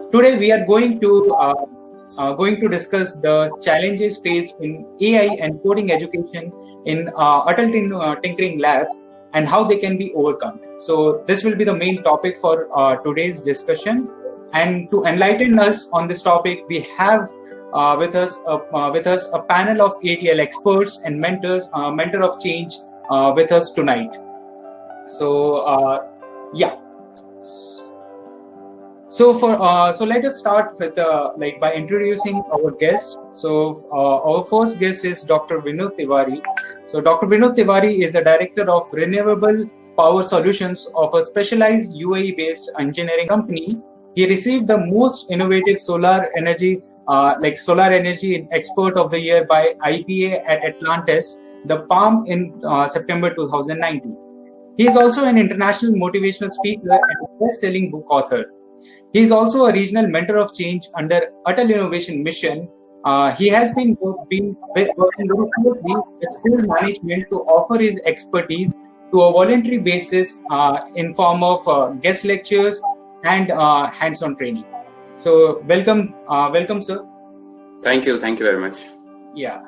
Today we are going to discuss the challenges faced in AI and coding education in adult tinkering labs and how they can be overcome. So this will be the main topic for today's discussion. And to enlighten us on this topic, we have with us a panel of ATL experts and mentors, mentor of change with us tonight. So yeah. So let us start with by introducing our guest. So our first guest is Dr. Vinod Tiwari. So Dr. Vinod Tiwari is the director of Renewable Power Solutions of a specialized UAE-based engineering company. He received the most innovative solar energy expert of the year by IPA at Atlantis, the Palm in September 2019. He is also an international motivational speaker and a best-selling book author. He is also a regional mentor of change under Atal Innovation Mission. He has been working very closely with school management to offer his expertise to a voluntary basis in form of guest lectures and hands-on training. So welcome, sir. Thank you very much. Yeah.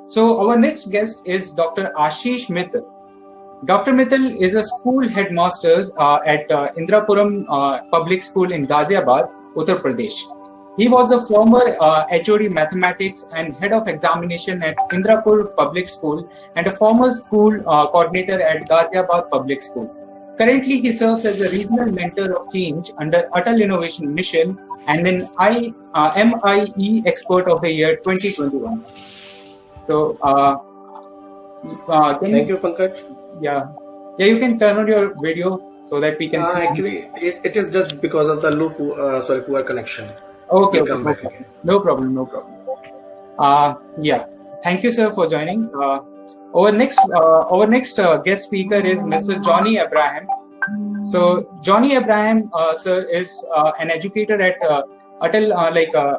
So our next guest is Dr. Ashish Mittal. Dr. Mittal is a school headmaster at Indrapuram Public School in Ghaziabad, Uttar Pradesh. He was the former HOD Mathematics and Head of Examination at Indrapur Public School and a former school coordinator at Ghaziabad Public School. Currently, he serves as a regional mentor of change under Atal Innovation Mission and an MIE Expert of the Year 2021. So, thank you, Pankaj. Yeah, you can turn on your video so that we can see. Actually, it is just because of the poor connection. Okay. No problem. Yeah, thank you, sir, for joining. Our next guest speaker is Mr. Johnny Abraham. So Johnny Abraham, sir, is an educator at Atal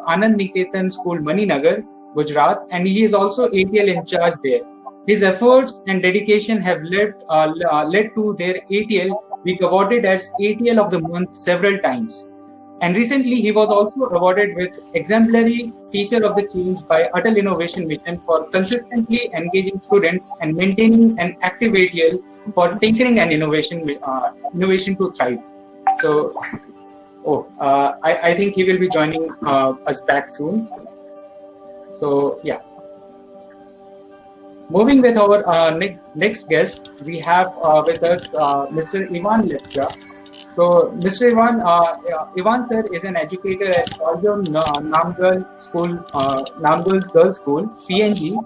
Anand Niketan School, Maninagar, Gujarat, and he is also ATL in charge there. His efforts and dedication have led to their ATL being awarded as ATL of the Month several times. And recently, he was also awarded with Exemplary Teacher of the Change by Atal Innovation Mission for consistently engaging students and maintaining an active ATL for tinkering and innovation to thrive. So, I think he will be joining us back soon. So, yeah. Moving with our next guest, we have with us Mr. Ivan Lepcha. So, Mr. Ivan sir is an educator at Namgal Girls School, PNG,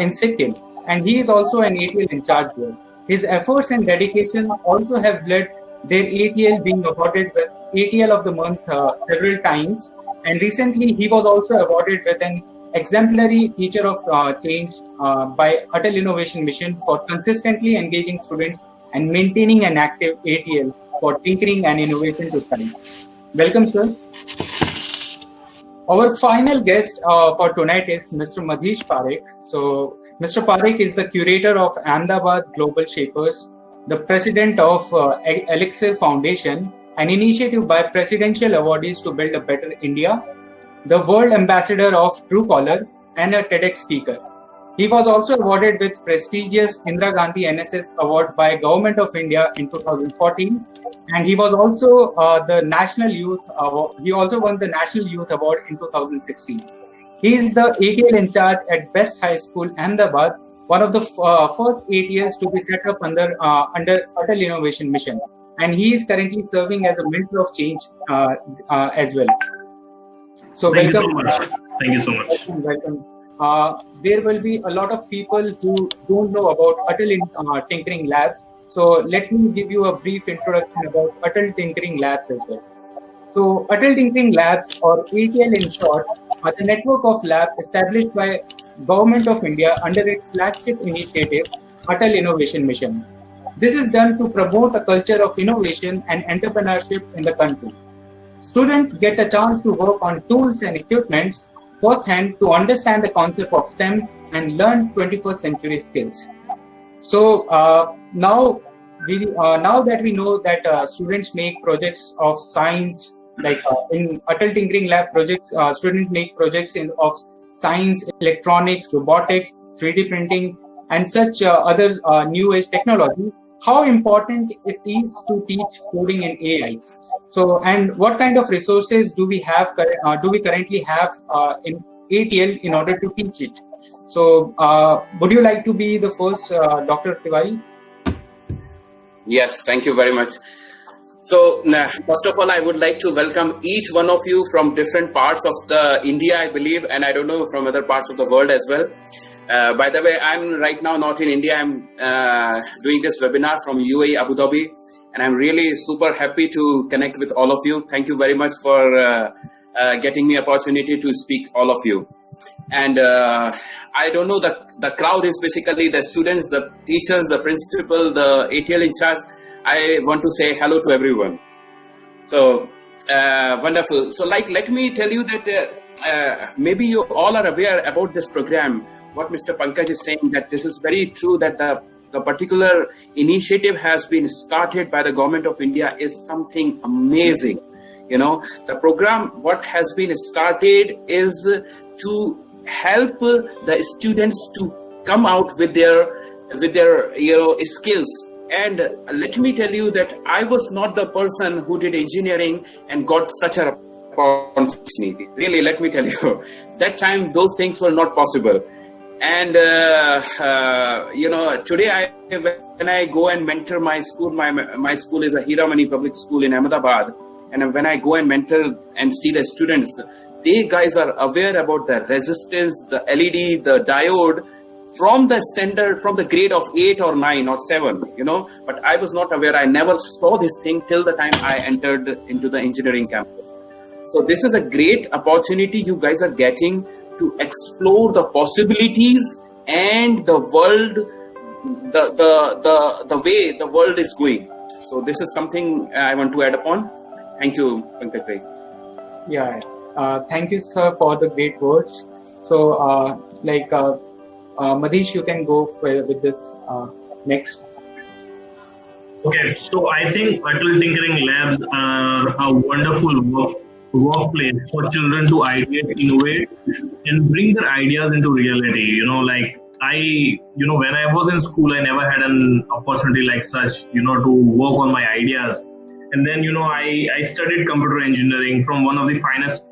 in Sikkim, and he is also an ATL in charge there. His efforts and dedication also have led their ATL being awarded with ATL of the Month several times, and recently he was also awarded with an Exemplary Teacher of Change by Atal Innovation Mission for consistently engaging students and maintaining an active ATL for tinkering and innovation to thrive. Welcome, sir. Our final guest for tonight is Mr. Madhish Parekh. So, Mr. Parekh is the curator of Ahmedabad Global Shapers, the president of Elixir Foundation, an initiative by presidential awardees to build a better India, the World Ambassador of Truecaller, and a TEDx speaker. He was also awarded with prestigious Indira Gandhi NSS Award by Government of India in 2014, and he was also the National Youth Award. He also won the National Youth Award in 2016. He is the ATL in charge at Best High School, Ahmedabad, one of the first ATLs to be set up under Atal Innovation Mission, and he is currently serving as a mentor of change as well. So Thank welcome. you so much. Welcome. There will be a lot of people who don't know about Atal Tinkering Labs. So let me give you a brief introduction about Atal Tinkering Labs as well. So Atal Tinkering Labs, or ATL in short, are the network of labs established by Government of India under its flagship initiative, Atal Innovation Mission. This is done to promote a culture of innovation and entrepreneurship in the country. Students get a chance to work on tools and equipments firsthand to understand the concept of STEM and learn 21st century skills. So now that we know that students make projects of science, in Atal Tinkering Lab projects, students make projects of science, electronics, robotics, 3D printing, and such other new age technology. How important it is to teach coding in AI. So, and what kind of resources do we have? Do we currently have in ATL in order to teach it? So, would you like to be the first, Dr. Tiwari? Yes, thank you very much. So, first of all, I would like to welcome each one of you from different parts of the India, I believe, and I don't know, from other parts of the world as well. By the way, I'm right now not in India. I'm doing this webinar from UAE, Abu Dhabi, and I'm really super happy to connect with all of you. Thank you very much for getting me opportunity to speak all of you. And I don't know, the crowd is basically the students, the teachers, the principal, the ATL in charge. I want to say hello to everyone. So wonderful. So let me tell you that maybe you all are aware about this program. What Mr. Pankaj is saying, that this is very true, that the particular initiative has been started by the government of India is something amazing. You know, the program, what has been started is to help the students to come out with their skills. And let me tell you that I was not the person who did engineering and got such a opportunity. Really, let me tell you, that time those things were not possible. And today when I go and mentor my school, my school is a Hiramani Public School in Ahmedabad, and when I go and mentor and see the students, they guys are aware about the resistance, the LED, the diode, from the standard, from the grade of 8 or 9 or 7, but I was not aware. I never saw this thing till the time I entered into the engineering campus. So this is a great opportunity you guys are getting to explore the possibilities and the world, the way the world is going. So this is something I want to add upon. Thank you, Pankaj bhai. Yeah, thank you, sir, for the great words. So, Madhish, you can go with this next. Okay, so I think Atal Tinkering Labs are a wonderful workplace for children to ideate, innovate, and bring their ideas into reality. When I was in school, I never had an opportunity like such, to work on my ideas. And then, I studied computer engineering from one of the finest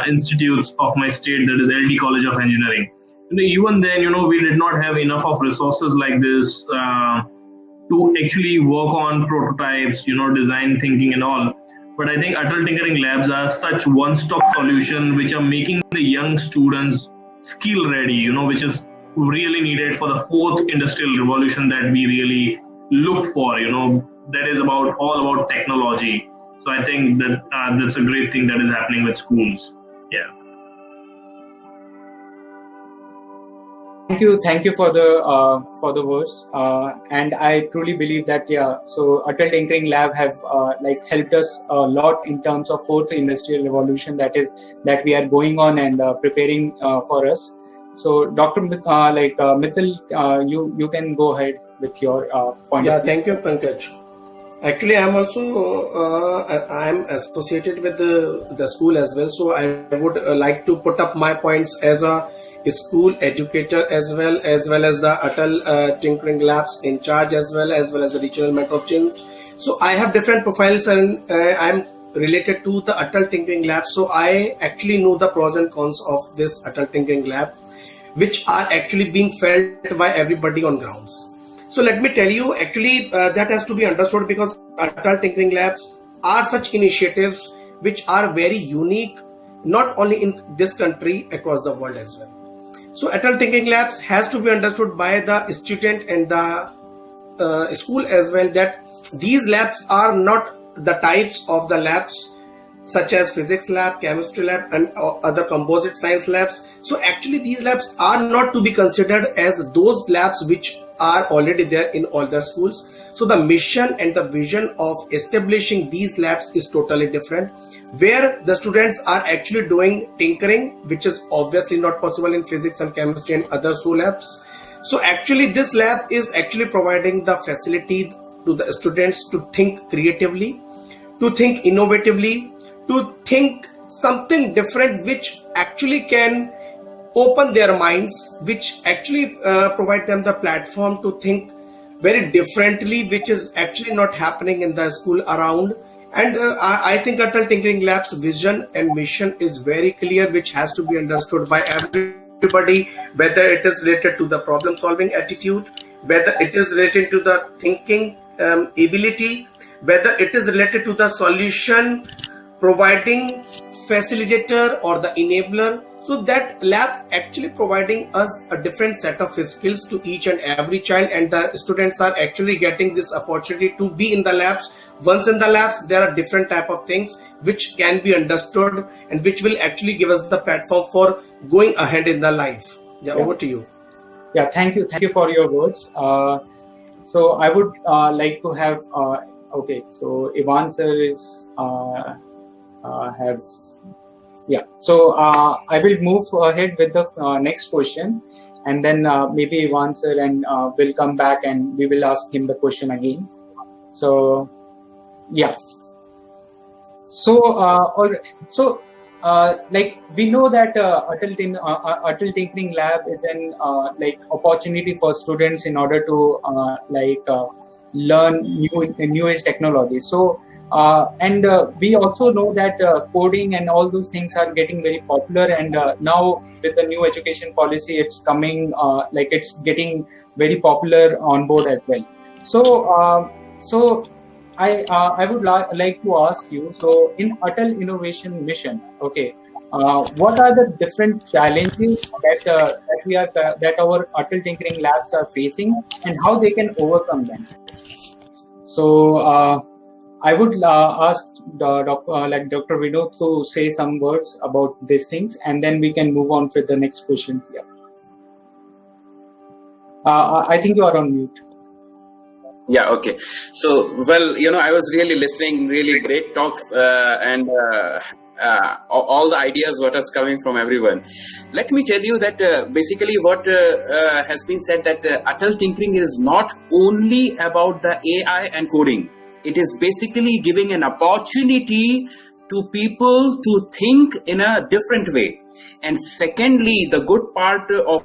institutes of my state, that is LD College of Engineering. Even then, we did not have enough of resources like this to actually work on prototypes, design thinking and all. But I think Atal Tinkering Labs are such one-stop solution which are making the young students skill ready, which is really needed for the fourth industrial revolution that we really look for, that is all about technology. So I think that that's a great thing that is happening with schools. Yeah. Thank you for the words, and I truly believe that so Atal Tinkering Lab have helped us a lot in terms of fourth industrial revolution that we are going on and preparing for us. So Dr. Mithil, you can go ahead with your point. Yeah, thank you, Pankaj. Actually, I'm also I'm associated with the school as well, so I would like to put up my points as a school educator as well as the Atal Tinkering Labs in charge as well as the regional mentor of change. So I have different profiles and I'm related to the Atal Tinkering Lab. So I actually know the pros and cons of this Atal Tinkering Lab, which are actually being felt by everybody on grounds. So let me tell you, actually that has to be understood, because Atal Tinkering Labs are such initiatives which are very unique, not only in this country, across the world as well. So Atal Tinkering Labs has to be understood by the student and the school as well, that these labs are not the types of the labs such as physics lab, chemistry lab and other composite science labs. So actually these labs are not to be considered as those labs which are already there in all the schools. So the mission and the vision of establishing these labs is totally different, where the students are actually doing tinkering, which is obviously not possible in physics and chemistry and other so labs. So actually this lab is actually providing the facility to the students to think creatively, to think innovatively, to think something different, which actually can open their minds, which actually provide them the platform to think very differently, which is actually not happening in the school around. And I think Atal Tinkering Lab's vision and mission is very clear, which has to be understood by everybody, whether it is related to the problem solving attitude, whether it is related to the thinking ability, whether it is related to the solution providing facilitator or the enabler. So that lab actually providing us a different set of skills to each and every child, and the students are actually getting this opportunity to be in the labs. Once in the labs, there are different type of things which can be understood and which will actually give us the platform for going ahead in the life. Yeah, over to you. Yeah, thank you for your words. So I would like to have okay. So Ivan sir is So I will move ahead with the next question, and then maybe Ivan sir and will come back and we will ask him the question again. So yeah. Like we know that Atal Tinkering Lab is an opportunity for students in order to learn newest technology. So and we also know that coding and all those things are getting very popular, and now with the new education policy, it's coming it's getting very popular on board as well. So I would like to ask you, so in Atal Innovation Mission, okay, what are the different challenges that our Atal Tinkering Labs are facing, and how they can overcome them? So I would ask Dr. Vinod to say some words about these things, and then we can move on with the next questions. Yeah. I think you are on mute. Yeah, okay. So, well, I was really listening, really great talk, and all the ideas what is coming from everyone. Let me tell you that basically what has been said, that Atal Tinkering is not only about the AI and coding. It is basically giving an opportunity to people to think in a different way. And secondly, the good part of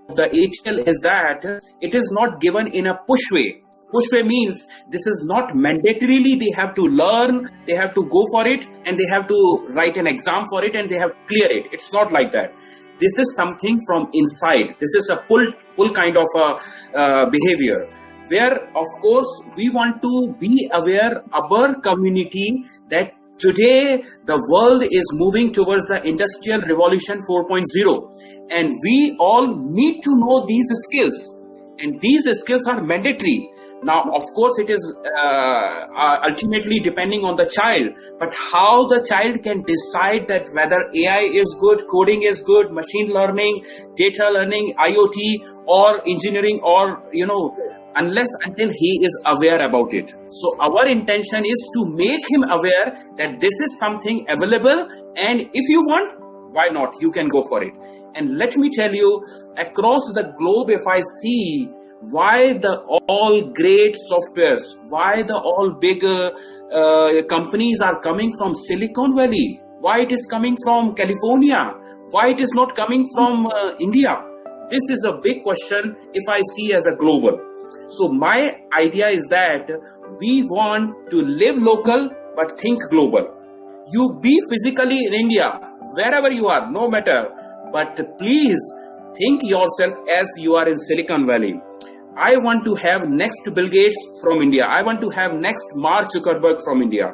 the ATL is that it is not given in a push way. Push way means this is not mandatorily they have to learn, they have to go for it, and they have to write an exam for it, and they have to clear it. It's not like that. This is something from inside. This is a pull kind of a behavior, where of course we want to be aware our community that today the world is moving towards the Industrial Revolution 4.0, and we all need to know these skills, and these skills are mandatory. Now, of course, it is ultimately depending on the child, but how the child can decide that whether AI is good, coding is good, machine learning, data learning, IoT, or engineering, or, unless until he is aware about it. So our intention is to make him aware that this is something available, and if you want, why not? You can go for it. And let me tell you, across the globe, if I see why the all great softwares, why the all big companies are coming from Silicon Valley, why it is coming from California, why it is not coming from India? This is a big question if I see as a global. So my idea is that we want to live local but think global. You be physically in India, wherever you are, no matter, but please think yourself as you are in Silicon Valley. I want to have next Bill Gates from India. I want to have next Mark Zuckerberg from India.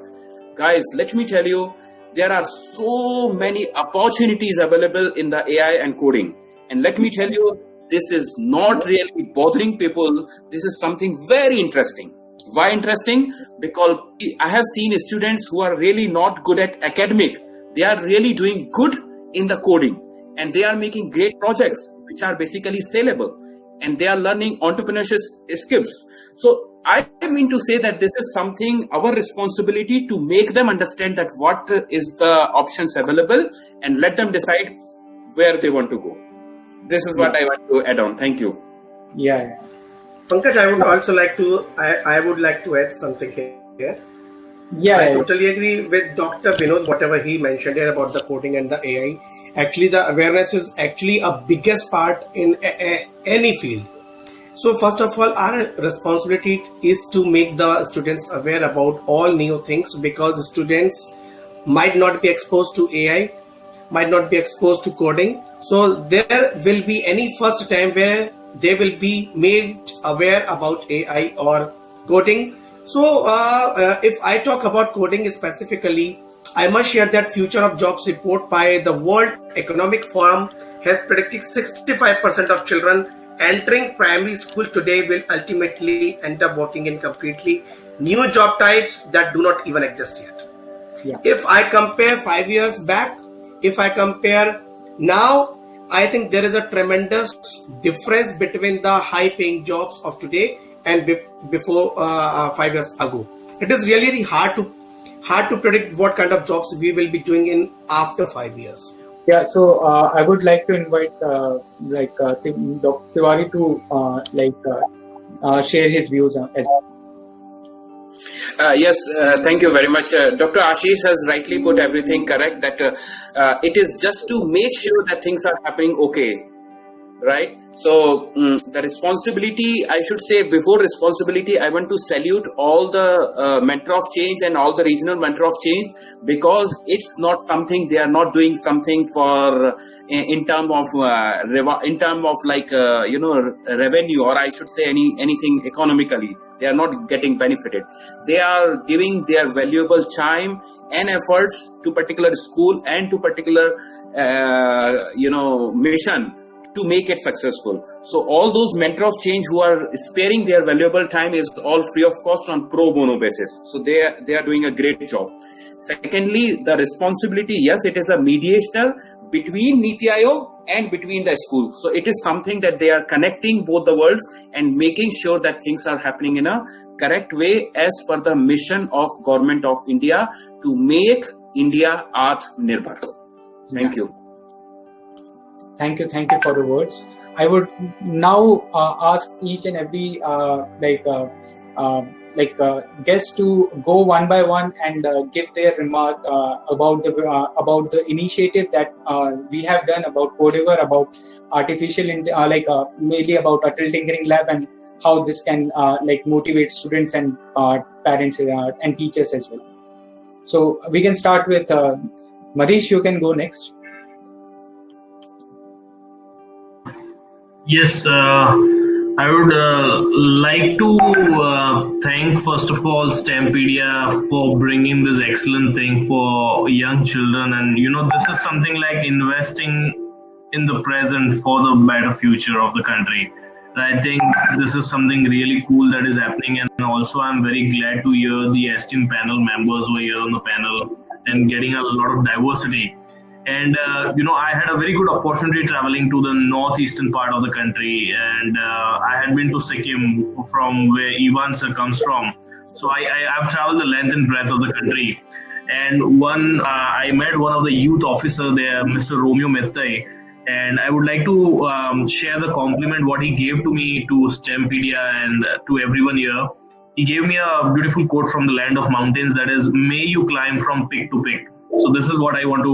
Guys, let me tell you, there are so many opportunities available in the AI and coding. And let me tell you, this is not really bothering people. This is something very interesting. Why interesting? Because I have seen students who are really not good at academic. They are really doing good in the coding. And they are making great projects, which are basically saleable. And they are learning entrepreneurship skills. So I mean to say that this is something, our responsibility to make them understand that what is the options available and let them decide where they want to go. This is what I want to add on. Thank you. Yeah. Pankaj, I would also like to, I would like to add something here. Yeah, I totally agree with Dr. Vinod, whatever he mentioned here about the coding and the AI. Actually, the awareness is actually a biggest part in any field. So first of all, our responsibility is to make the students aware about all new things, because students might not be exposed to AI, might not be exposed to coding. So there will be any first time where they will be made aware about AI or coding. So if I talk about coding specifically, I must share that Future of Jobs report by the World Economic Forum has predicted 65% of children entering primary school today will ultimately end up working in completely new job types that do not even exist yet. Yeah. If I compare 5 years back, if I compare now, I think there is a tremendous difference between the high paying jobs of today and before 5 years ago. It is really hard to predict what kind of jobs we will be doing in after 5 years. Yeah, so I would like to invite Dr. Tiwari to share his views as well. Yes, thank you very much. Dr. Ashish has rightly put everything correct, that it is just to make sure that things are happening okay, right? So the responsibility, I should say, before responsibility, I want to salute all the mentor of change and all the regional mentor of change, because it's not something, they are not doing something for in term of revenue, or I should say anything economically. They are not getting benefited. They are giving their valuable time and efforts to particular school and to particular mission to make it successful. So all those mentor of change who are sparing their valuable time is all free of cost on pro bono basis. So they are doing a great job. Secondly, the responsibility, yes, it is a mediator between Niti Aayog and between the school. So it is something that they are connecting both the worlds and making sure that things are happening in a correct way as per the mission of Government of India to make India Atmanirbhar. Thank you. Thank you for the words. I would now ask each and every guest to go one by one and give their remark about the initiative that we have done about Codiver, about artificial mainly about Atal Tinkering Lab, and how this can motivate students and parents and teachers as well. So we can start with Manish. You can go next. Yes, I would like to thank first of all Stempedia for bringing this excellent thing for young children, and this is something like investing in the present for the better future of the country. I think this is something really cool that is happening, and also I'm very glad to hear the esteemed panel members who are here on the panel and getting a lot of diversity. And I had a very good opportunity traveling to the northeastern part of the country, and I had been to Sikkim, from where Ivan sir comes from. So I've traveled the length and breadth of the country, and I met one of the youth officer there, Mr. Romeo Mettai, and I would like to share the compliment what he gave to me, to Stempedia and to everyone here. He gave me a beautiful quote from the land of mountains, that is, "May you climb from peak to peak." So this is what I want to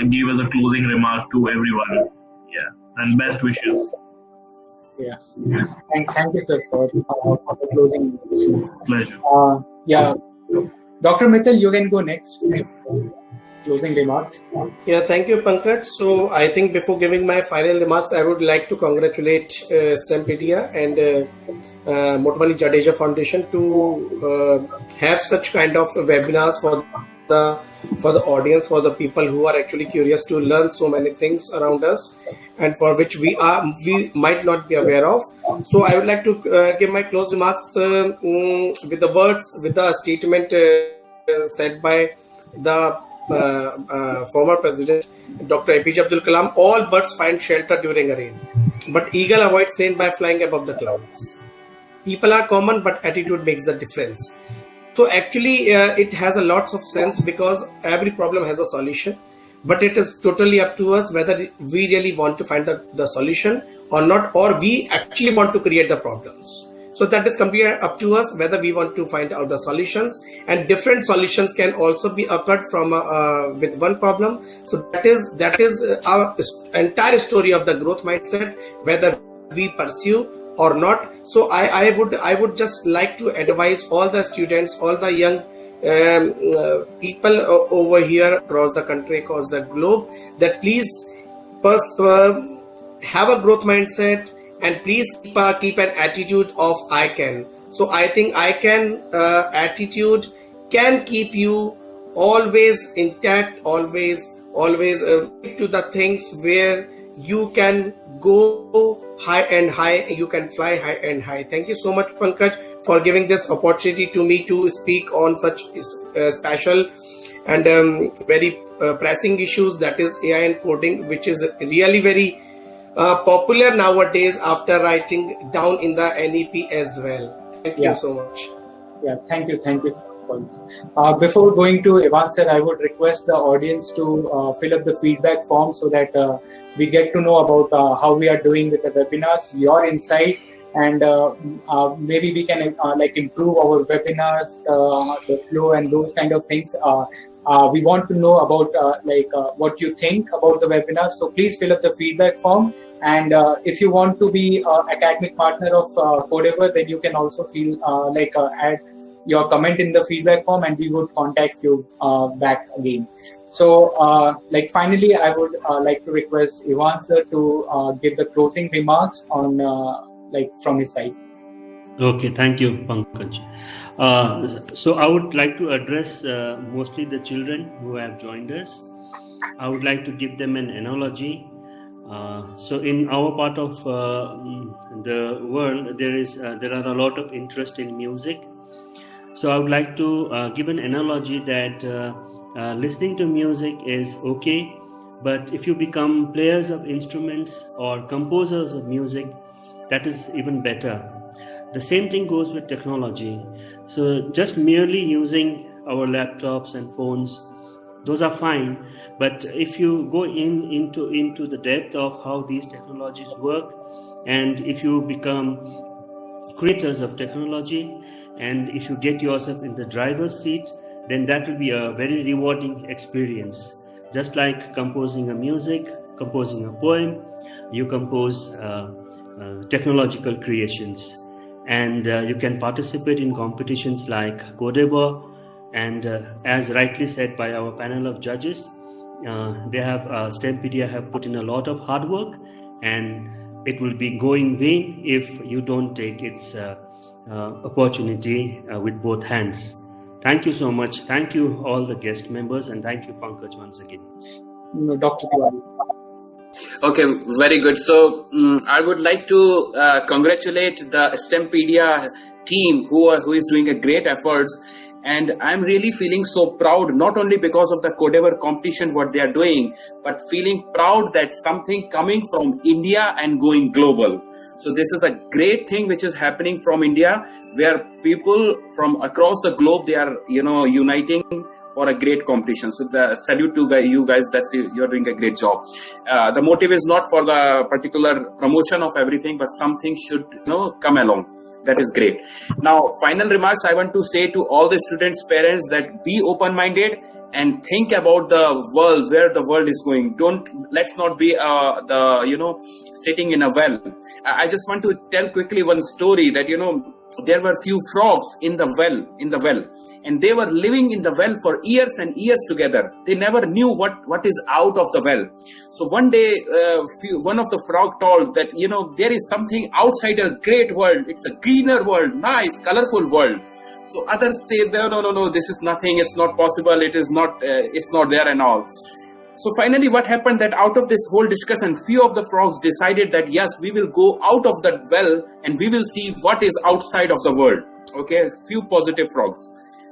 give as a closing remark to everyone. Yeah, and best wishes. Yeah, thank you, sir, for the closing. Pleasure. Dr. Mittal, you can go next. Closing remarks. Yeah, thank you, Pankaj. So I think before giving my final remarks, I would like to congratulate Stempedia and Motwani Jadeja Foundation to have such kind of webinars for the audience, for the people who are actually curious to learn so many things around us, and for which we might not be aware of. So I would like to give my close remarks with the statement said by the former president Dr. APJ Abdul Kalam: "All birds find shelter during a rain, but eagle avoids rain by flying above the clouds. People are common, but attitude makes the difference." So actually it has a lots of sense, because every problem has a solution, but it is totally up to us whether we really want to find the solution or not, or we actually want to create the problems. So that is completely up to us whether we want to find out the solutions, and different solutions can also be occurred from with one problem. So that is our entire story of the growth mindset, whether we pursue or not. So I would just like to advise all the students, all the young people over here across the country, across the globe, that please have a growth mindset, and please keep an attitude of I can. So I think I can attitude can keep you always intact, always to the things where you can go high and high, you can fly high and high. Thank you so much, Pankaj, for giving this opportunity to me to speak on such special and very pressing issues, that is AI and coding, which is really very popular nowadays after writing down in the NEP as well. Thank you so much. Yeah, thank you. Before going to Evan sir, I would request the audience to fill up the feedback form so that we get to know about how we are doing with the webinars, your insight, and maybe we can improve our webinars, the flow, and those kind of things. We want to know about what you think about the webinar. So please fill up the feedback form. And if you want to be academic partner of Codever, then you can also feel add your comment in the feedback form, and we would contact you back again. So finally, I would like to request Evan sir to give the closing remarks on from his side. Okay, thank you, Pankaj. So I would like to address mostly the children who have joined us. I would like to give them an analogy. So in our part of the world, there are a lot of interest in music. So I would like to give an analogy that listening to music is okay, but if you become players of instruments or composers of music, that is even better. The same thing goes with technology. So just merely using our laptops and phones, those are fine. But if you go into the depth of how these technologies work, and if you become creators of technology, and if you get yourself in the driver's seat, then that will be a very rewarding experience. Just like composing a music, composing a poem, you compose technological creations. And you can participate in competitions like Codever, and as rightly said by our panel of judges, they have STEMpedia have put in a lot of hard work, and it will be going vain if you don't take its opportunity with both hands. Thank you so much. Thank you all the guest members, and thank you, Pankaj, once again. Dr. Tiwari. Okay, very good. So I would like to congratulate the STEMpedia team who is doing a great efforts, and I'm really feeling so proud, not only because of the Codever competition what they are doing, but feeling proud that something coming from India and going global. So this is a great thing which is happening from India, where people from across the globe, they are uniting for a great competition. So the salute to you guys, you're doing a great job. The motive is not for the particular promotion of everything, but something should come along. That is great. Now, final remarks I want to say to all the students, parents, that be open-minded and think about the world, where the world is going. Let's not be sitting in a well. I just want to tell quickly one story that there were few frogs in the well, and they were living in the well for years and years together. They never knew what is out of the well. So one day, one of the frog told that there is something outside a great world. It's a greener world, nice, colorful world. So others say, no, this is nothing. It's not possible. It's not there and all. So finally, what happened that out of this whole discussion, few of the frogs decided that yes, we will go out of that well and we will see what is outside of the world. Okay, few positive frogs.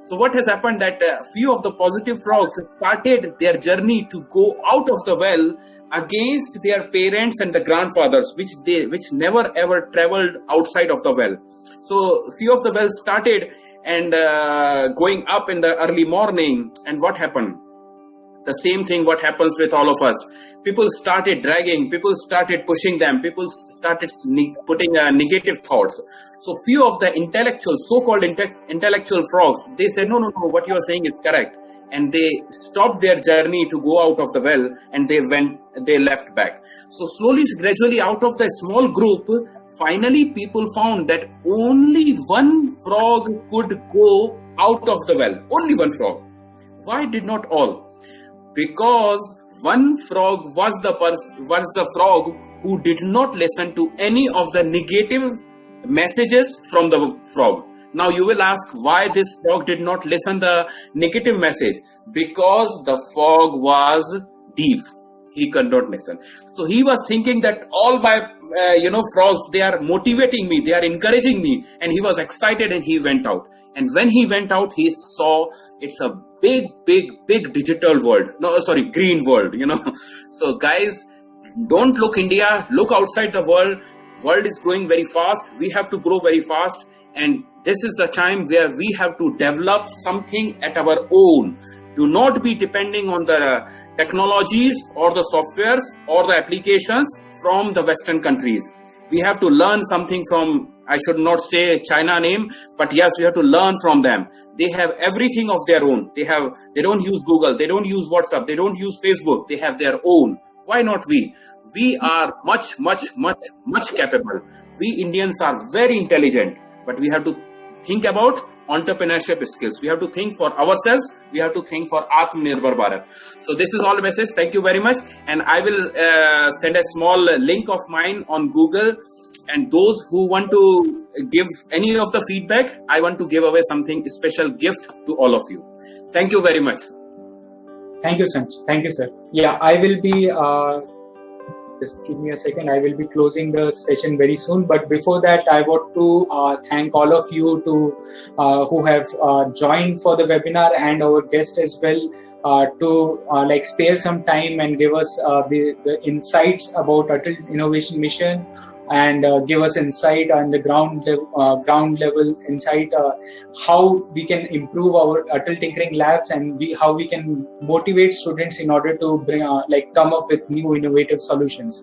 So what has happened that few of the positive frogs started their journey to go out of the well against their parents and the grandfathers, which never ever traveled outside of the well. So few of the wells started and going up in the early morning. And what happened? the same thing what happens with all of us. People started dragging, people started pushing them, people started putting negative thoughts. So few of the intellectuals, so-called intellectual frogs, they said, no, what you are saying is correct. And they stopped their journey to go out of the well, and they left back. So slowly, gradually, out of the small group, finally people found that only one frog could go out of the well. Only one frog. Why did not all? Because one frog was the frog who did not listen to any of the negative messages from the frog. Now you will ask why this frog did not listen the negative message. Because the frog was deaf. He could not listen. So he was thinking that all my frogs, they are motivating me, they are encouraging me. And he was excited and he went out. And when he went out, he saw it's a big digital world. Green world, So guys, don't look India, look outside the world. World is growing very fast. We have to grow very fast. And this is the time where we have to develop something at our own. Do not be depending on the technologies or the softwares or the applications from the Western countries. We have to learn something from, I should not say China name, but yes, we have to learn from them. They have everything of their own. They don't use Google, they don't use WhatsApp, they don't use Facebook. They have their own. Why not we? We are much capable. We Indians are very intelligent, but we have to think about entrepreneurship skills. We have to think for ourselves. We have to think for Atmanirbhar Bharat. So this is all the message. Thank you very much. And I will send a small link of mine on Google. And those who want to give any of the feedback, I want to give away something special gift to all of you. Thank you very much. Thank you, sir. Thank you, sir. Yeah, I will be... just give me a second. I will be closing the session very soon. But before that, I want to thank all of you who have joined for the webinar and our guest as well to spare some time and give us the insights about Atal Innovation Mission and give us insight on the ground level insight how we can improve our Atal Tinkering Labs and how we can motivate students in order to bring come up with new innovative solutions.